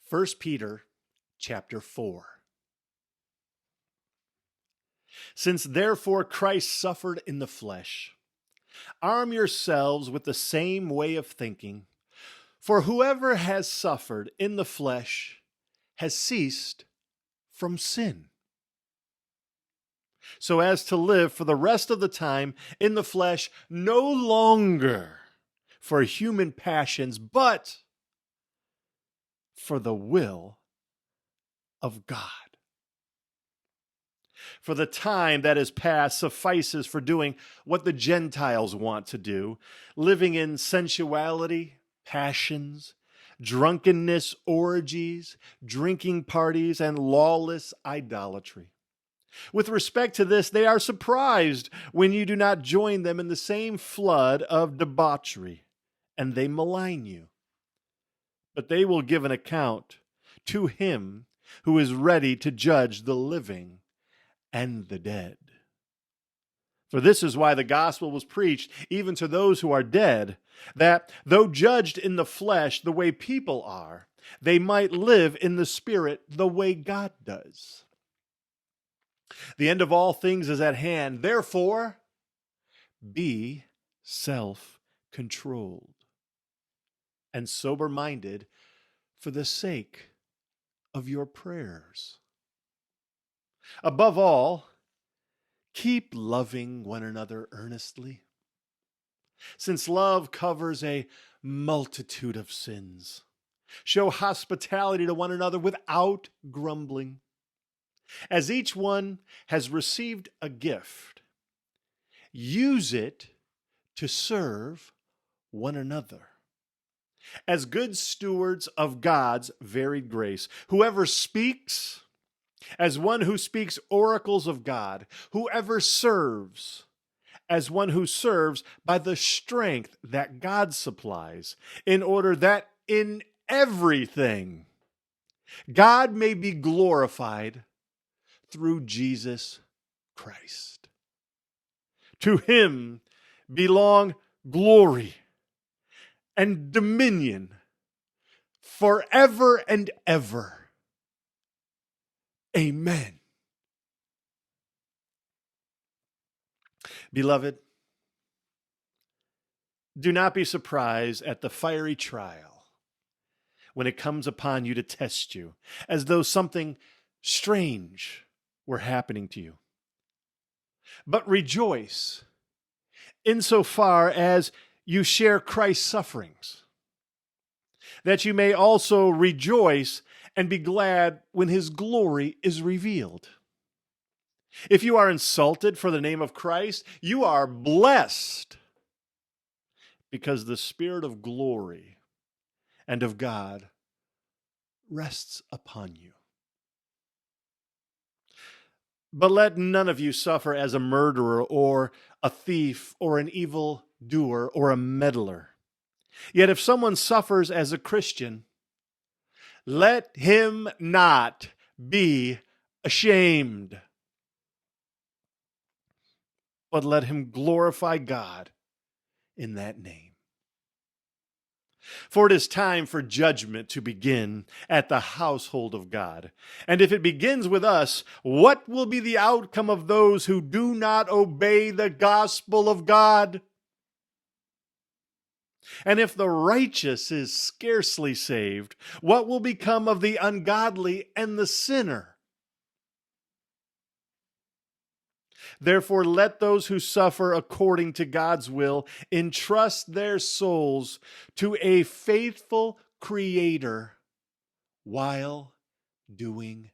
1 Peter chapter 4. Since therefore Christ suffered in the flesh, arm yourselves with the same way of thinking, for whoever has suffered in the flesh has ceased from sin, so as to live for the rest of the time in the flesh, no longer for human passions, but for the will of God. For the time that is past suffices for doing what the Gentiles want to do, living in sensuality, passions, drunkenness, orgies, drinking parties, and lawless idolatry. With respect to this, they are surprised when you do not join them in the same flood of debauchery, and they malign you. But they will give an account to him who is ready to judge the living and the dead. For this is why the gospel was preached even to those who are dead, that though judged in the flesh the way people are, they might live in the spirit the way God does. The end of all things is at hand. Therefore, be self-controlled and sober-minded for the sake of your prayers. Above all, keep loving one another earnestly, since love covers a multitude of sins. Show hospitality to one another without grumbling. As each one has received a gift, use it to serve one another as good stewards of God's varied grace. Whoever speaks, as one who speaks oracles of God. Whoever serves, as one who serves by the strength that God supplies, in order that in everything God may be glorified through Jesus Christ. To him belong glory and dominion forever and ever. Amen. Beloved, do not be surprised at the fiery trial when it comes upon you to test you, as though something strange were happening to you. But rejoice insofar as you share Christ's sufferings, that you may also rejoice and be glad when his glory is revealed. If you are insulted for the name of Christ, you are blessed, because the Spirit of glory and of God rests upon you. But let none of you suffer as a murderer or a thief or an evildoer or a meddler. Yet if someone suffers as a Christian, let him not be ashamed, but let him glorify God in that name. For it is time for judgment to begin at the household of God. And if it begins with us, what will be the outcome of those who do not obey the gospel of God? And if the righteous is scarcely saved, what will become of the ungodly and the sinner? Therefore, let those who suffer according to God's will entrust their souls to a faithful Creator while doing